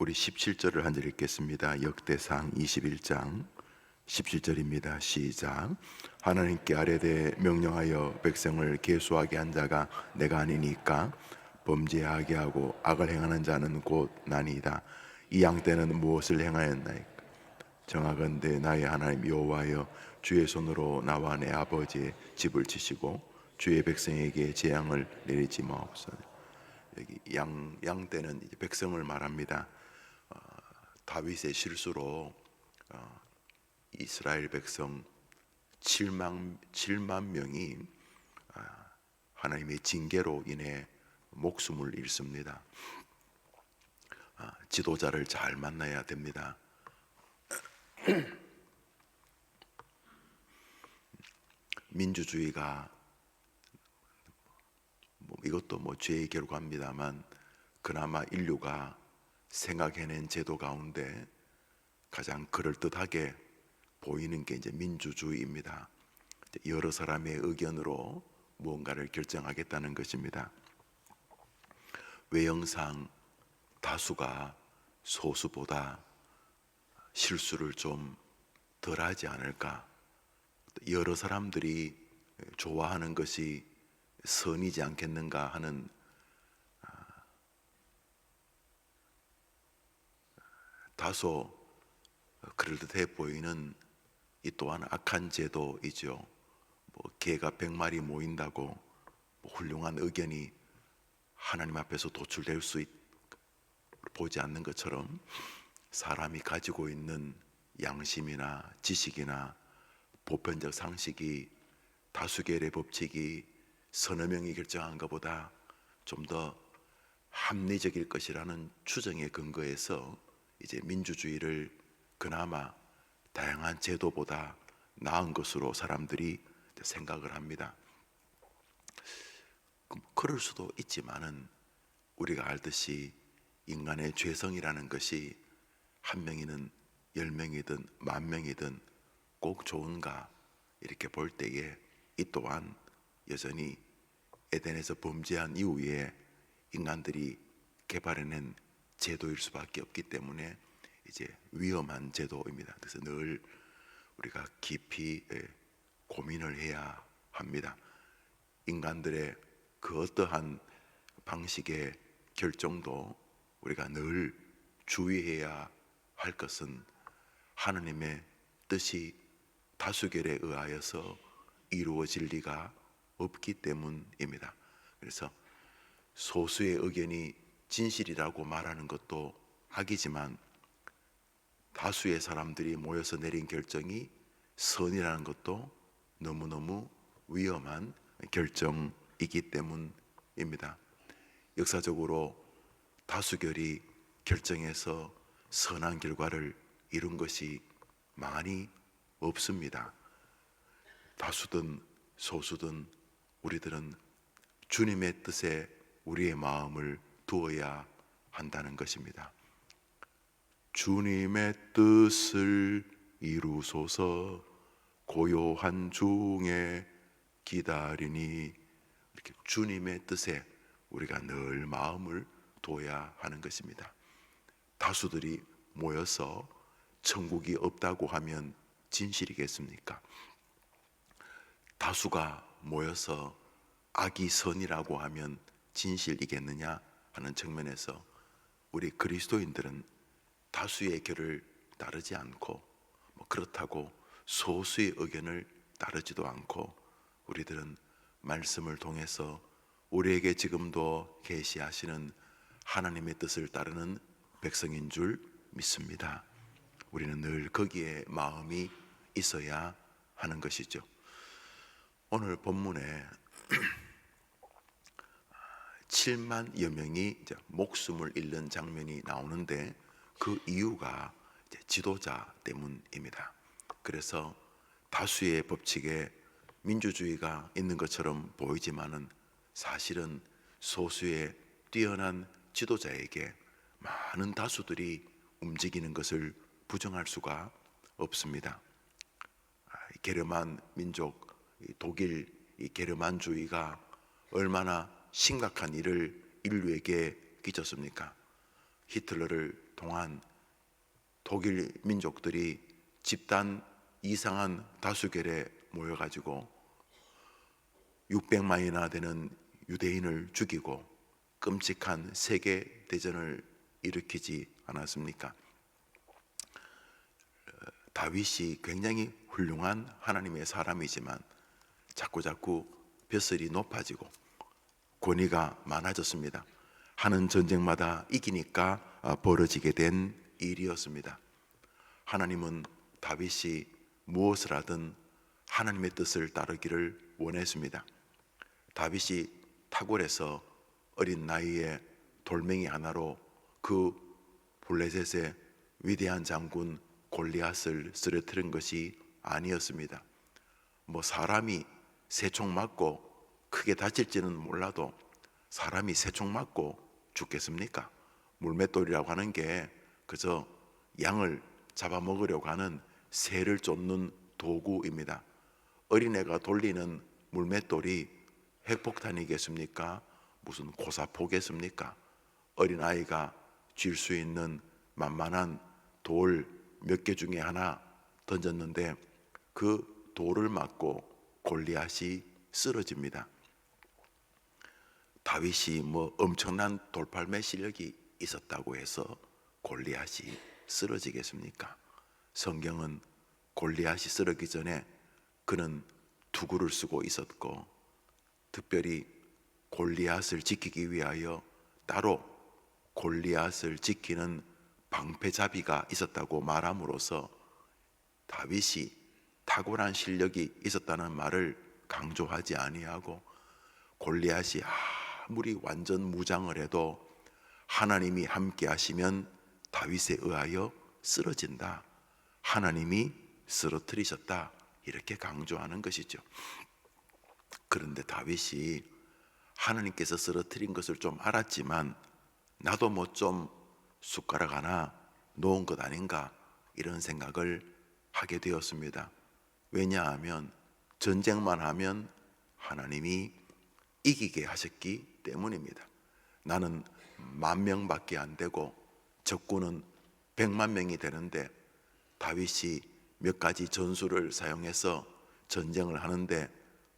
우리 17절을 한 절 읽겠습니다. 역대상 21장 17절입니다. 시작. 하나님께 아뢰되 명령하여 백성을 계수하게 한 자가 내가 아니니까 범죄하게 하고 악을 행하는 자는 곧 나니이다. 이 양 때는 무엇을 행하였나이까? 정하건대 나의 하나님 여호와여, 주의 손으로 나와 내 아버지의 집을 치시고 주의 백성에게 재앙을 내리지 마옵소서. 여기 양 때는 이제 백성을 말합니다. 다윗의 실수로 이스라엘 백성 7만 명이 하나님의 징계로 인해 목숨을 잃습니다. 지도자를 잘 만나야 됩니다. 민주주의가 이것도 죄의 결과입니다만, 그나마 인류가 생각해낸 제도 가운데 가장 그럴듯하게 보이는 게 이제 민주주의입니다. 여러 사람의 의견으로 무언가를 결정하겠다는 것입니다. 외형상 다수가 소수보다 실수를 좀 덜하지 않을까, 여러 사람들이 좋아하는 것이 선이지 않겠는가 하는 다소 그럴듯해 보이는 이 또한 악한 제도이죠. 개가 100마리 모인다고 훌륭한 의견이 하나님 앞에서 도출될 수 보지 않는 것처럼, 사람이 가지고 있는 양심이나 지식이나 보편적 상식이 다수결의 법칙이 서너 명이 결정한 것보다 좀 더 합리적일 것이라는 추정에 근거해서 이제 민주주의를 그나마 다양한 제도보다 나은 것으로 사람들이 생각을 합니다. 그럴 수도 있지만은, 우리가 알듯이 인간의 죄성이라는 것이 한 명이든 10명이든 10,000명이든 꼭 좋은가 이렇게 볼 때에 이 또한 여전히 에덴에서 범죄한 이후에 인간들이 개발해낸 제도일 수밖에 없기 때문에 이제 위험한 제도입니다. 그래서 늘 우리가 깊이 고민을 해야 합니다. 인간들의 그 어떠한 방식의 결정도 우리가 늘 주의해야 할 것은 하나님의 뜻이 다수결에 의하여서 이루어질 리가 없기 때문입니다. 그래서 소수의 의견이 진실이라고 말하는 것도 악이지만, 다수의 사람들이 모여서 내린 결정이 선이라는 것도 너무너무 위험한 결정이기 때문입니다. 역사적으로 다수결이 결정해서 선한 결과를 이룬 것이 많이 없습니다. 다수든 소수든 우리들은 주님의 뜻에 우리의 마음을 두어야 한다는 것입니다. 주님의 뜻을 이루소서, 고요한 중에 기다리니, 이렇게 주님의 뜻에 우리가 늘 마음을 둬야 하는 것입니다. 다수들이 모여서 천국이 없다고 하면 진실이겠습니까? 다수가 모여서 악이 선이라고 하면 진실이겠느냐 하는 측면에서 우리 그리스도인들은 다수의 결을 따르지 않고, 그렇다고 소수의 의견을 따르지도 않고, 우리들은 말씀을 통해서 우리에게 지금도 계시하시는 하나님의 뜻을 따르는 백성인 줄 믿습니다. 우리는 늘 거기에 마음이 있어야 하는 것이죠. 오늘 본문에 7만여 명이 이제 목숨을 잃는 장면이 나오는데, 그 이유가 이제 지도자 때문입니다. 그래서 다수의 법칙에 민주주의가 있는 것처럼 보이지만은, 사실은 소수의 뛰어난 지도자에게 많은 다수들이 움직이는 것을 부정할 수가 없습니다. 게르만 민족, 독일 이 게르만주의가 얼마나 심각한 일을 인류에게 끼쳤습니까? 히틀러를 통한 독일 민족들이 집단 이상한 다수결에 모여가지고 600만이나 되는 유대인을 죽이고 끔찍한 세계 대전을 일으키지 않았습니까? 다윗이 굉장히 훌륭한 하나님의 사람이지만 자꾸자꾸 벼슬이 높아지고 권위가 많아졌습니다. 하는 전쟁마다 이기니까 벌어지게 된 일이었습니다. 하나님은 다윗이 무엇을 하든 하나님의 뜻을 따르기를 원했습니다. 다윗이 탁월해서 어린 나이에 돌멩이 하나로 그 블레셋의 위대한 장군 골리앗을 쓰러뜨린 것이 아니었습니다. 사람이 새총 맞고 크게 다칠지는 몰라도 사람이 새총 맞고 죽겠습니까? 물맷돌이라고 하는 게 그저 양을 잡아먹으려고 하는 새를 쫓는 도구입니다. 어린애가 돌리는 물맷돌이 핵폭탄이겠습니까? 무슨 고사포겠습니까? 어린아이가 쥘 수 있는 만만한 돌 몇 개 중에 하나 던졌는데 그 돌을 맞고 골리앗이 쓰러집니다. 다윗이 엄청난 돌팔매 실력이 있었다고 해서 골리앗이 쓰러지겠습니까? 성경은 골리앗이 쓰러지기 전에 그는 투구를 쓰고 있었고 특별히 골리앗을 지키기 위하여 따로 골리앗을 지키는 방패잡이가 있었다고 말함으로써 다윗이 탁월한 실력이 있었다는 말을 강조하지 아니하고 골리앗이 아무리 완전 무장을 해도 하나님이 함께 하시면 다윗에 의하여 쓰러진다. 하나님이 쓰러뜨리셨다. 이렇게 강조하는 것이죠. 그런데 다윗이 하나님께서 쓰러뜨린 것을 좀 알았지만 나도 좀 숟가락 하나 놓은 것 아닌가 이런 생각을 하게 되었습니다. 왜냐하면 전쟁만 하면 하나님이 이기게 하셨기 때문입니다. 나는 10,000명밖에 안 되고 적군은 100만 명이 되는데 다윗이 몇 가지 전술을 사용해서 전쟁을 하는데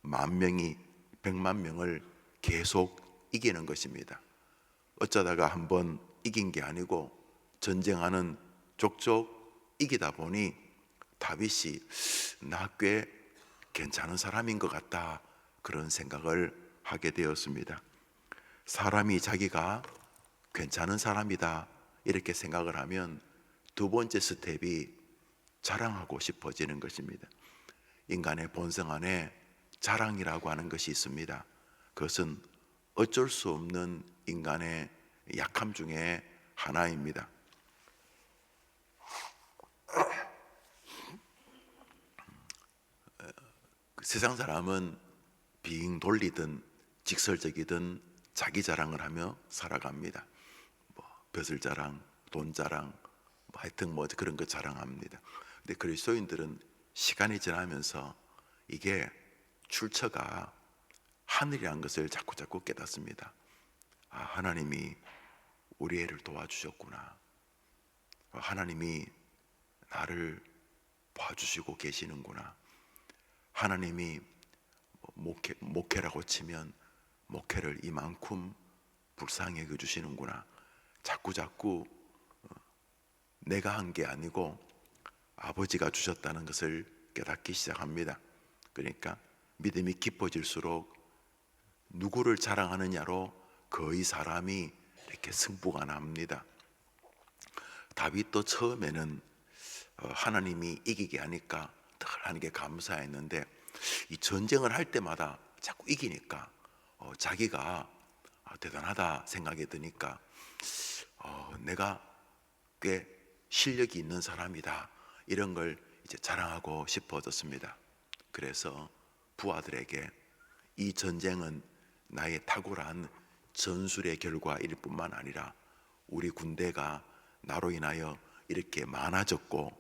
10,000명이 100만 명을 계속 이기는 것입니다. 어쩌다가 한번 이긴 게 아니고 전쟁하는 족족 이기다 보니 다윗이 나 꽤 괜찮은 사람인 것 같다 그런 생각을 하게 되었습니다. 사람이 자기가 괜찮은 사람이다 이렇게 생각을 하면 두 번째 스텝이 자랑하고 싶어지는 것입니다. 인간의 본성 안에 자랑이라고 하는 것이 있습니다. 그것은 어쩔 수 없는 인간의 약함 중에 하나입니다. 세상 사람은 빙 돌리든 직설적이든 자기 자랑을 하며 살아갑니다. 벼슬 자랑, 돈 자랑, 하여튼 그런 거 자랑합니다. 근데 그리스도인들은 시간이 지나면서 이게 출처가 하늘이라는 것을 자꾸 깨닫습니다. 하나님이 우리 애를 도와주셨구나. 하나님이 나를 봐주시고 계시는구나. 하나님이 목회라고 치면 목회를 이만큼 불쌍히 여겨주시는구나. 자꾸 내가 한 게 아니고 아버지가 주셨다는 것을 깨닫기 시작합니다. 그러니까 믿음이 깊어질수록 누구를 자랑하느냐로 거의 사람이 이렇게 승부가 납니다. 다윗도 처음에는 하나님이 이기게 하니까 늘 하는 게 감사했는데 이 전쟁을 할 때마다 자꾸 이기니까 자기가 대단하다 생각이 드니까 내가 꽤 실력이 있는 사람이다 이런 걸 이제 자랑하고 싶어졌습니다. 그래서 부하들에게 이 전쟁은 나의 탁월한 전술의 결과일 뿐만 아니라 우리 군대가 나로 인하여 이렇게 많아졌고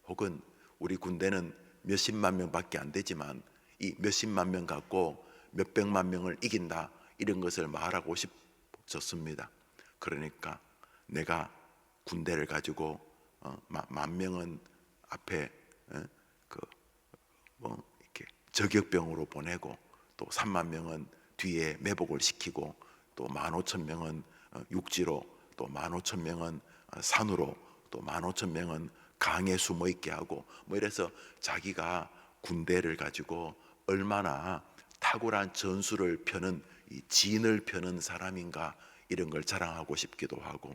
혹은 우리 군대는 몇십만 명밖에 안 되지만 이 몇십만 명 갖고 몇백만 명을 이긴다 이런 것을 말하고 싶었습니다. 그러니까 내가 군대를 가지고 10,000명은 앞에 이렇게 저격병으로 보내고 또 30,000명은 뒤에 매복을 시키고 또 15,000명은 육지로 또 15,000명은 산으로 또 15,000명은 강에 숨어 있게 하고 이래서 자기가 군대를 가지고 얼마나 탁월한 전술을 펴는 이 진을 펴는 사람인가 이런 걸 자랑하고 싶기도 하고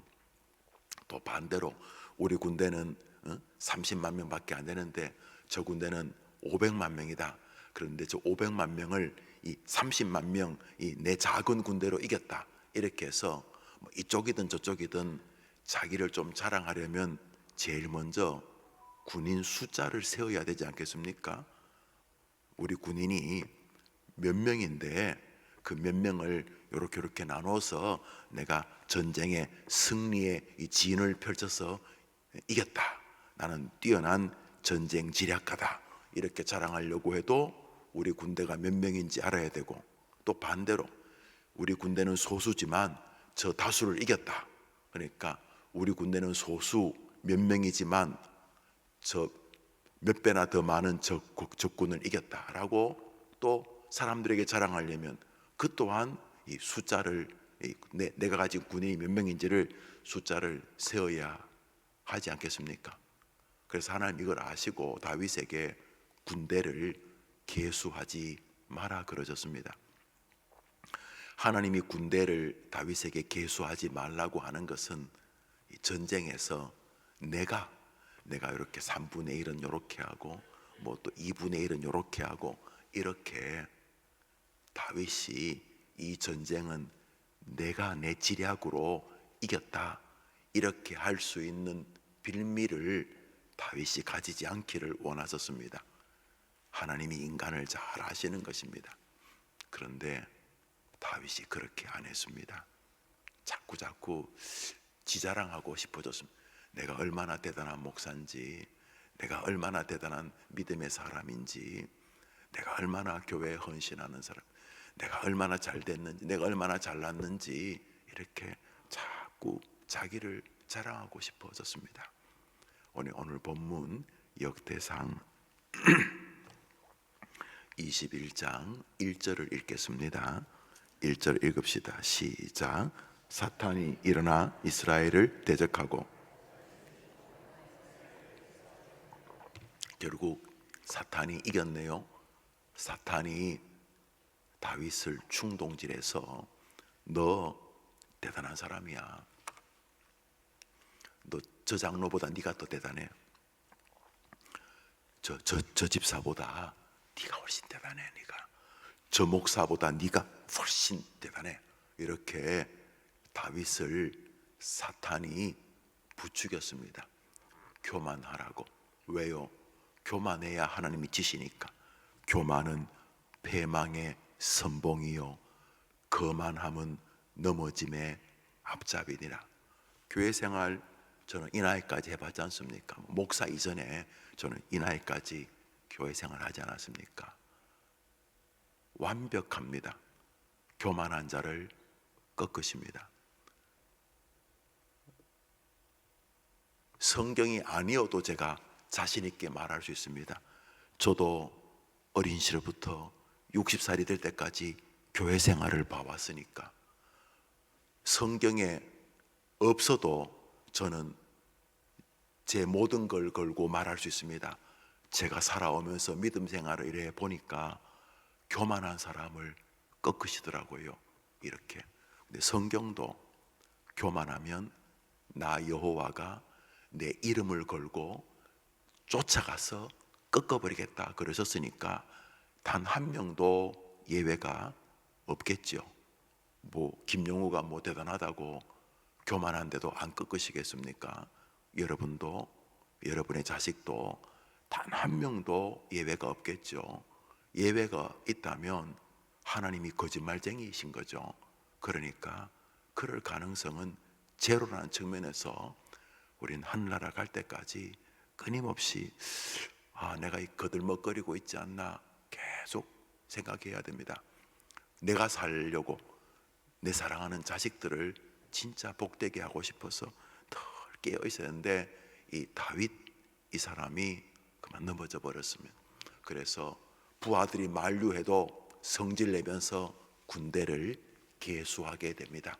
또 반대로 우리 군대는 30만 명밖에 안 되는데 저 군대는 500만 명이다. 그런데 저 500만 명을 이 30만 명 이 내 작은 군대로 이겼다. 이렇게 해서 이쪽이든 저쪽이든 자기를 좀 자랑하려면 제일 먼저 군인 숫자를 세워야 되지 않겠습니까? 우리 군인이 몇 명인데 그 몇 명을 이렇게 나눠서 내가 전쟁의 승리의 이 진을 펼쳐서 이겼다. 나는 뛰어난 전쟁 지략가다. 이렇게 자랑하려고 해도 우리 군대가 몇 명인지 알아야 되고 또 반대로 우리 군대는 소수지만 저 다수를 이겼다. 그러니까 우리 군대는 소수 몇 명이지만 저 몇 배나 더 많은 적군을 이겼다라고 또 사람들에게 자랑하려면 그 또한 이 숫자를 내가 가진 군인이 몇 명인지를 숫자를 세어야 하지 않겠습니까? 그래서 하나님 이걸 아시고 다윗에게 군대를 계수하지 마라 그러셨습니다. 하나님이 군대를 다윗에게 계수하지 말라고 하는 것은 전쟁에서 내가 이렇게 3분의 1은 이렇게 하고 뭐 또 2분의 1은 이렇게 하고 이렇게 다윗이 이 전쟁은 내가 내 지략으로 이겼다 이렇게 할 수 있는 빌미를 다윗이 가지지 않기를 원하셨습니다. 하나님이 인간을 잘 아시는 것입니다. 그런데 다윗이 그렇게 안 했습니다. 자꾸 지자랑하고 싶어졌습니다. 내가 얼마나 대단한 목사인지, 내가 얼마나 대단한 믿음의 사람인지, 내가 얼마나 교회에 헌신하는 사람, 내가 얼마나 잘 됐는지, 내가 얼마나 잘났는지 이렇게 자꾸 자기를 자랑하고 싶어졌습니다. 오늘 본문 역대상 21장 1절을 읽겠습니다. 1절 읽읍시다. 시작. 사탄이 일어나 이스라엘을 대적하고 결국 사탄이 이겼네요. 사탄이 다윗을 충동질해서 너 대단한 사람이야. 너 저 장로보다 네가 더 대단해. 저 집사보다 네가 훨씬 대단해. 네가 저 목사보다 네가 훨씬 대단해. 이렇게 다윗을 사탄이 부추겼습니다. 교만하라고. 왜요? 교만해야 하나님이 지시니까. 교만은 패망의 선봉이요 거만함은 넘어짐의 앞잡이니라. 교회 생활 저는 이 나이까지 해봤지 않습니까? 목사 이전에 저는 이 나이까지 교회 생활 하지 않았습니까? 완벽합니다. 교만한 자를 꺾으십니다. 성경이 아니어도 제가 자신 있게 말할 수 있습니다. 저도 어린 시절부터 60살이 될 때까지 교회 생활을 봐왔으니까 성경에 없어도 저는 제 모든 걸 걸고 말할 수 있습니다. 제가 살아오면서 믿음 생활을 이래 보니까 교만한 사람을 꺾으시더라고요. 이렇게. 근데 성경도 교만하면 나 여호와가 내 이름을 걸고 쫓아가서 꺾어버리겠다 그러셨으니까 단 한 명도 예외가 없겠죠. 뭐 김영우가 뭐 대단하다고 교만한데도 안 꺾으시겠습니까? 여러분도 여러분의 자식도 단 한 명도 예외가 없겠죠. 예외가 있다면 하나님이 거짓말쟁이이신 거죠. 그러니까 그럴 가능성은 제로라는 측면에서 우린 하늘나라 갈 때까지 끊임없이 내가 거들먹거리고 있지 않나 계속 생각해야 됩니다. 내가 살려고 내 사랑하는 자식들을 진짜 복되게 하고 싶어서 늘 깨어 있었는데 이 다윗 이 사람이 그만 넘어져 버렸습니다. 그래서 부하들이 만류해도 성질 내면서 군대를 계수하게 됩니다.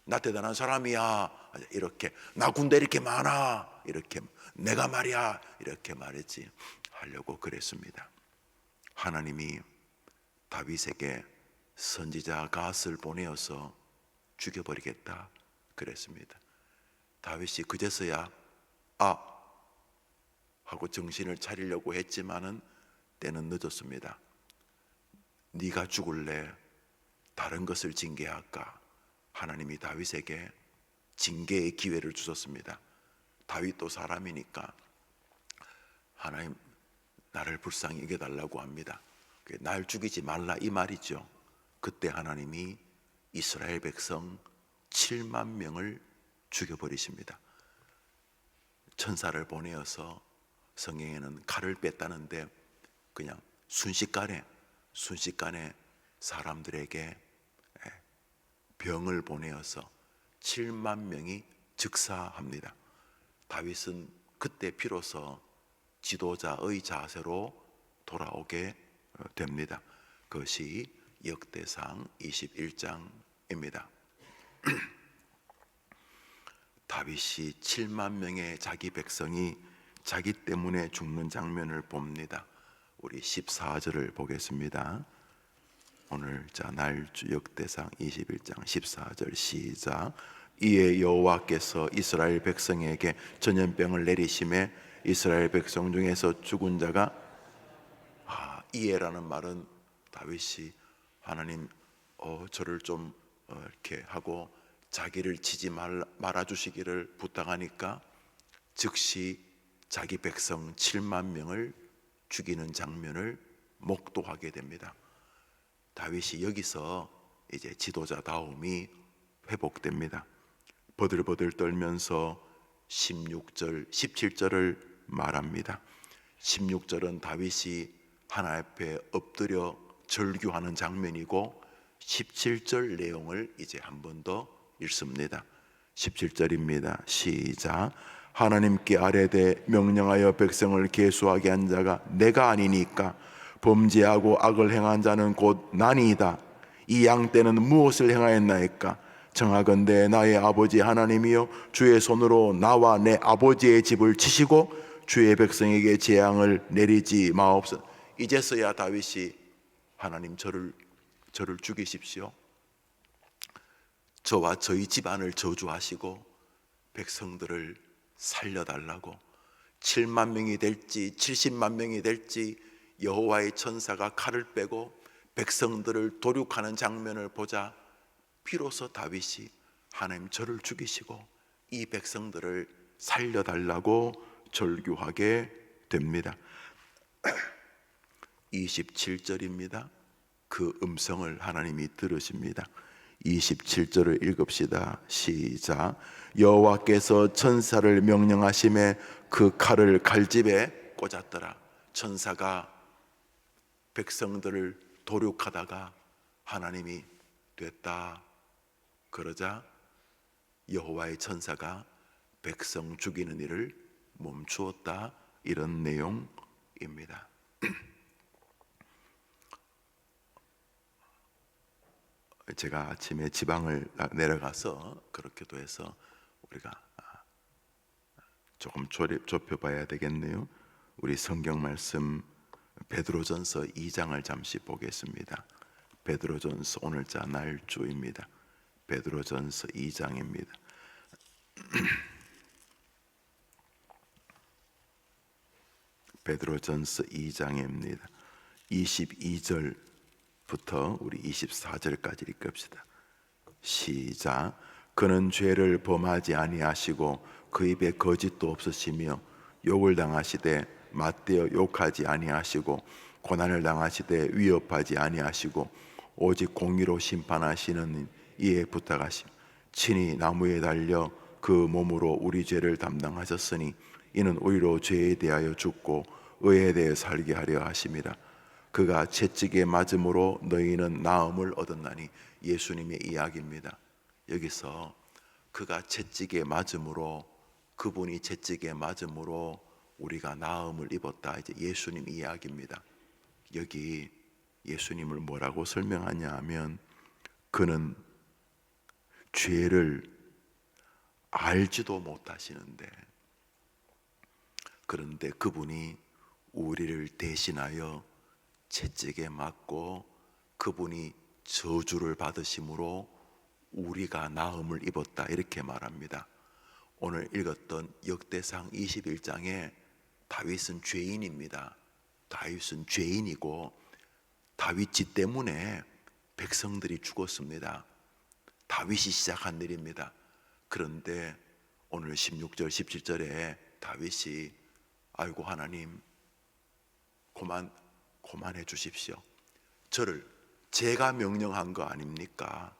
나 대단한 사람이야 이렇게, 나 군대 이렇게 많아 이렇게, 내가 말이야 이렇게 말했지 하려고 그랬습니다. 하나님이 다윗에게 선지자 갓을 보내어서 죽여버리겠다 그랬습니다. 다윗이 그제서야 하고 정신을 차리려고 했지만은 때는 늦었습니다. 네가 죽을래? 다른 것을 징계할까? 하나님이 다윗에게 징계의 기회를 주셨습니다. 다윗도 사람이니까 하나님 나를 불쌍히 여겨달라고 합니다. 날 죽이지 말라 이 말이죠. 그때 하나님이 이스라엘 백성 7만 명을 죽여버리십니다. 천사를 보내어서 성경에는 칼을 뺐다는데 그냥 순식간에 사람들에게 병을 보내어서 7만 명이 즉사합니다. 다윗은 그때 비로소 지도자의 자세로 돌아오게 됩니다. 그것이 역대상 21장입니다. 다윗이 7만 명의 자기 백성이 자기 때문에 죽는 장면을 봅니다. 우리 14절을 보겠습니다. 오늘 날주 역대상 21장 14절 시작. 이에 여호와께서 이스라엘 백성에게 전염병을 내리심에 이스라엘 백성 중에서 죽은 자가 이에라는 말은 다윗이 하나님 저를 좀 이렇게 하고 자기를 치지 말아주시기를 부탁하니까 즉시 자기 백성 7만 명을 죽이는 장면을 목도하게 됩니다. 다윗이 여기서 이제 지도자다움이 회복됩니다. 버들버들 떨면서 16절, 17절을 말합니다. 16절은 다윗이 하나님 앞에 엎드려 절규하는 장면이고 17절 내용을 이제 한 번 더 읽습니다. 17절입니다. 시작. 하나님께 아뢰되 명령하여 백성을 계수하게 한 자가 내가 아니니까 범죄하고 악을 행한 자는 곧 나니이다. 이 양 떼는 무엇을 행하였나이까? 청하건대 나의 아버지 하나님이여 주의 손으로 나와 내 아버지의 집을 치시고 주의 백성에게 재앙을 내리지 마옵소서. 이제서야 다윗이 하나님 저를 죽이십시오. 저와 저희 집안을 저주하시고 백성들을 살려달라고. 7만 명이 될지 70만 명이 될지 여호와의 천사가 칼을 빼고 백성들을 도륙하는 장면을 보자 비로소 다윗이 하나님 저를 죽이시고 이 백성들을 살려달라고 절규하게 됩니다. 27절입니다. 그 음성을 하나님이 들으십니다. 27절을 읽읍시다. 시작. 여호와께서 천사를 명령하심에 그 칼을 갈집에 꽂았더라. 천사가 백성들을 도륙하다가 하나님이 됐다 그러자 여호와의 천사가 백성 죽이는 일을 멈추었다, 이런 내용입니다. 제가 아침에 지방을 내려가서 그렇게도 해서 우리가 조금 좁혀봐야 되겠네요. 우리 성경 말씀 베드로전서 2장을 잠시 보겠습니다. 베드로전서 오늘자 날주입니다. 베드로전서 2장입니다. 베드로전서 2장입니다. 22절부터 우리 24절까지 읽읍시다. 시작. 그는 죄를 범하지 아니하시고 그 입에 거짓도 없으시며 욕을 당하시되 맞대어 욕하지 아니하시고 고난을 당하시되 위협하지 아니하시고 오직 공의로 심판하시는 이에 부탁하심 친히 나무에 달려 그 몸으로 우리 죄를 담당하셨으니 이는 우리로 죄에 대하여 죽고 의에 대해 살게 하려 하심이라. 그가 채찍에 맞음으로 너희는 나음을 얻었나니. 예수님의 이야기입니다. 여기서 그가 채찍에 맞음으로 그분이 채찍에 맞음으로 우리가 나음을 입었다. 이제 예수님 이야기입니다. 여기 예수님을 뭐라고 설명하냐 하면 그는 죄를 알지도 못하시는데, 그런데 그분이 우리를 대신하여 채찍에 맞고 그분이 저주를 받으심으로 우리가 나음을 입었다, 이렇게 말합니다. 오늘 읽었던 역대상 21장에 다윗은 죄인입니다. 다윗은 죄인이고 다윗지 때문에 백성들이 죽었습니다. 다윗이 시작한 일입니다. 그런데 오늘 16절 17절에 다윗이 아이고 하나님 그만해 주십시오. 제가 명령한 거 아닙니까?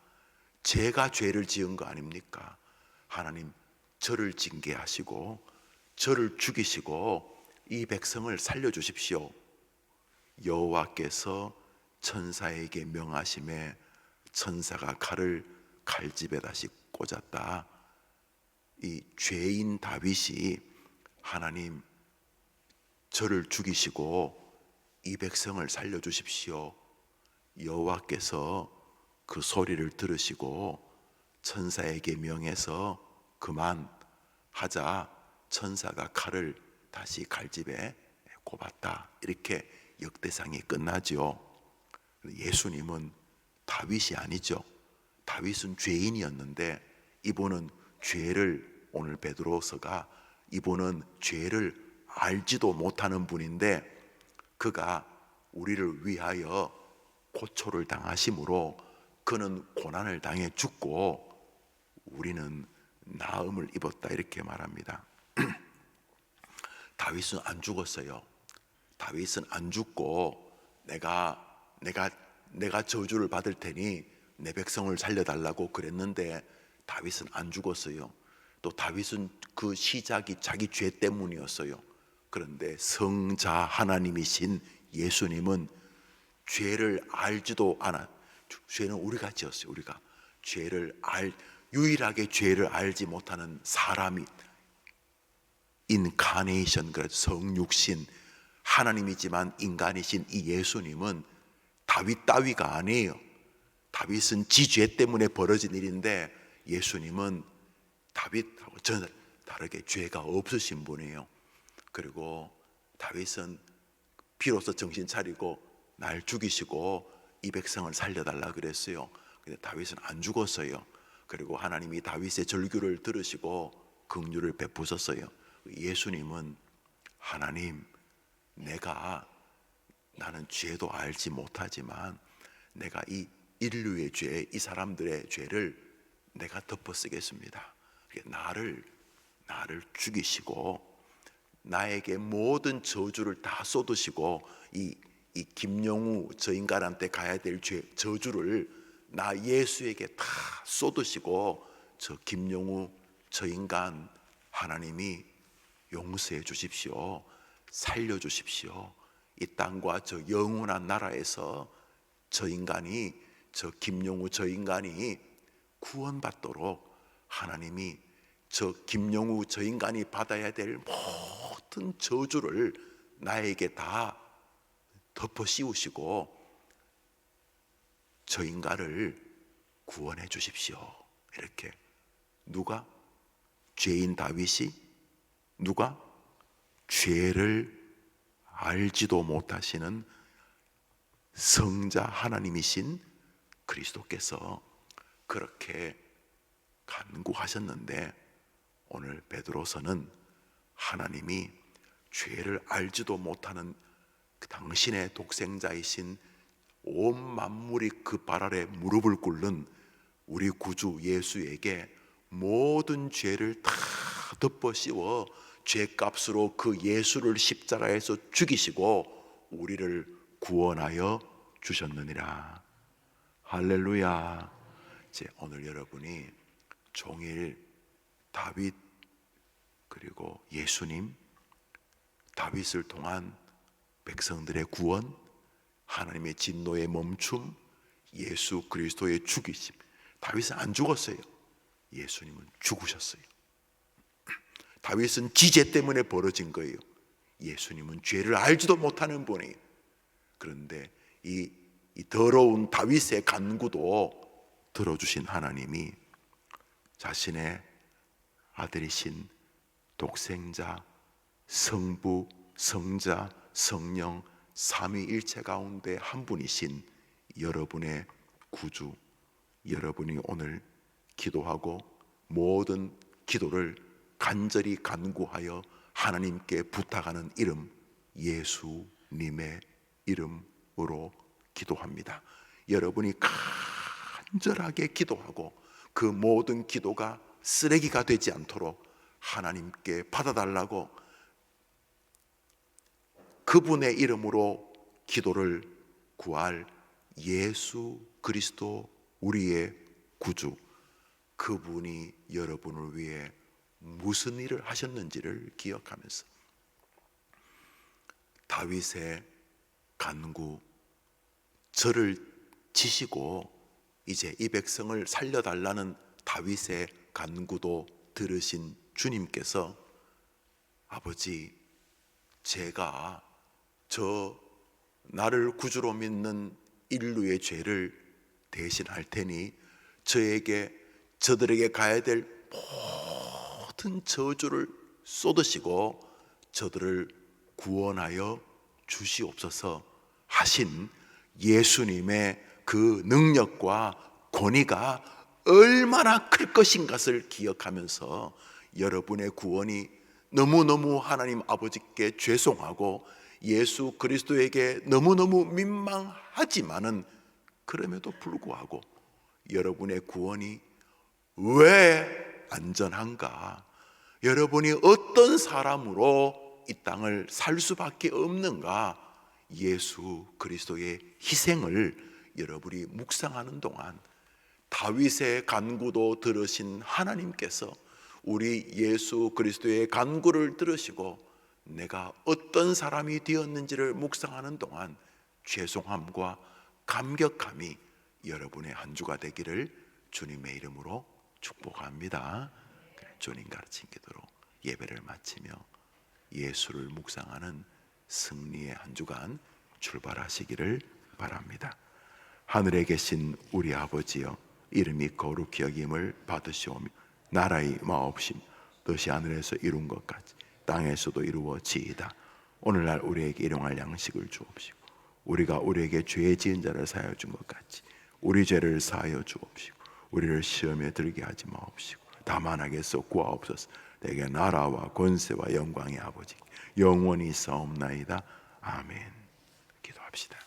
제가 죄를 지은 거 아닙니까? 하나님 저를 징계하시고 저를 죽이시고 이 백성을 살려주십시오. 여호와께서 천사에게 명하심에 천사가 칼을 칼집에 다시 꽂았다. 이 죄인 다윗이 하나님 저를 죽이시고 이 백성을 살려주십시오. 여호와께서 그 소리를 들으시고 천사에게 명해서 그만하자 천사가 칼을 다시 칼집에 꼽았다. 이렇게 역대상이 끝나죠. 예수님은 다윗이 아니죠. 다윗은 죄인이었는데 이분은 죄를, 오늘 베드로서가 이분은 죄를 알지도 못하는 분인데 그가 우리를 위하여 고초를 당하심으로 그는 고난을 당해 죽고 우리는 나음을 입었다, 이렇게 말합니다. 다윗은 안 죽었어요. 다윗은 안 죽고 내가 저주를 받을 테니 내 백성을 살려달라고 그랬는데 다윗은 안 죽었어요. 또 다윗은 그 시작이 자기 죄 때문이었어요. 그런데 성자 하나님이신 예수님은 죄를 알지도 않아. 죄는 우리가 지었어요. 우리가 유일하게 죄를 알지 못하는 사람이 인카네이션, 성육신 하나님이지만 인간이신 이 예수님은 다윗 따위가 아니에요. 다윗은 지 죄 때문에 벌어진 일인데 예수님은 다윗하고 전혀 다르게 죄가 없으신 분이에요. 그리고 다윗은 비로소 정신 차리고 날 죽이시고 이 백성을 살려달라 그랬어요. 근데 다윗은 안 죽었어요. 그리고 하나님이 다윗의 절규를 들으시고 긍휼을 베푸셨어요. 예수님은 하나님, 나는 죄도 알지 못하지만 내가 이 인류의 죄, 이 사람들의 죄를 내가 덮어쓰겠습니다. 나를 죽이시고 나에게 모든 저주를 다 쏟으시고 이 김영우 저 인간한테 가야 될 저주를 나 예수에게 다 쏟으시고 저 김영우 저 인간 하나님이 용서해 주십시오. 살려 주십시오. 이 땅과 저 영원한 나라에서 저 김영우 저 인간이 구원받도록 하나님이 저 김영우 저 인간이 받아야 될 모든 저주를 나에게 다 덮어 씌우시고 저 인간을 구원해 주십시오. 이렇게 누가? 죄인 다윗이? 누가? 죄를 알지도 못하시는 성자 하나님이신 그리스도께서 그렇게 간구하셨는데 오늘 베드로서는 하나님이 죄를 알지도 못하는 당신의 독생자이신 온 만물이 그 발 아래 무릎을 꿇는 우리 구주 예수에게 모든 죄를 다 덮어 씌워 죄값으로 그 예수를 십자가에서 죽이시고 우리를 구원하여 주셨느니라. 할렐루야. 이제 오늘 여러분이 종일 다윗 그리고 예수님, 다윗을 통한 백성들의 구원, 하나님의 진노의 멈춤, 예수 그리스도의 죽이심. 다윗은 안 죽었어요. 예수님은 죽으셨어요. 다윗은 지죄 때문에 벌어진 거예요. 예수님은 죄를 알지도 못하는 분이에요. 그런데 이 더러운 다윗의 간구도 들어주신 하나님이 자신의 아들이신 독생자, 성부, 성자, 성령 삼위일체 가운데 한 분이신 여러분의 구주, 여러분이 오늘 기도하고 모든 기도를 간절히 간구하여 하나님께 부탁하는 이름, 예수님의 이름으로 기도합니다. 여러분이 간절하게 기도하고 그 모든 기도가 쓰레기가 되지 않도록 하나님께 받아달라고 그분의 이름으로 기도를 구할 예수 그리스도 우리의 구주, 그분이 여러분을 위해 무슨 일을 하셨는지를 기억하면서 다윗의 간구, 저를 치시고 이제 이 백성을 살려달라는 다윗의 간구도 들으신 주님께서 아버지, 제가 나를 구주로 믿는 인류의 죄를 대신할 테니 저들에게 가야 될 모든 저주를 쏟으시고 저들을 구원하여 주시옵소서 하신 예수님의 그 능력과 권위가 얼마나 클 것인가를 기억하면서 여러분의 구원이 너무너무 하나님 아버지께 죄송하고 예수 그리스도에게 너무너무 민망하지만은 그럼에도 불구하고 여러분의 구원이 왜 안전한가? 여러분이 어떤 사람으로 이 땅을 살 수밖에 없는가? 예수 그리스도의 희생을 여러분이 묵상하는 동안 다윗의 간구도 들으신 하나님께서 우리 예수 그리스도의 간구를 들으시고 내가 어떤 사람이 되었는지를 묵상하는 동안 죄송함과 감격함이 여러분의 한 주가 되기를 주님의 이름으로 축복합니다. 주님 가르친 기도로 예배를 마치며 예수를 묵상하는 승리의 한 주간 출발하시기를 바랍니다. 하늘에 계신 우리 아버지여, 이름이 거룩히 여김을 받으시오며 나라의 마옵심 뜻이 하늘에서 이룬 것 같이 땅에서도 이루어지이다. 오늘날 우리에게 일용할 양식을 주옵시고 우리가 우리에게 죄 지은 자를 사하여 준 것 같이 우리 죄를 사하여 주옵시고 우리를 시험에 들게 하지 마옵시고 다만 악에서 구하옵소서. 내게 나라와 권세와 영광의 아버지 영원히 있사옵나이다. 아멘. 기도합시다.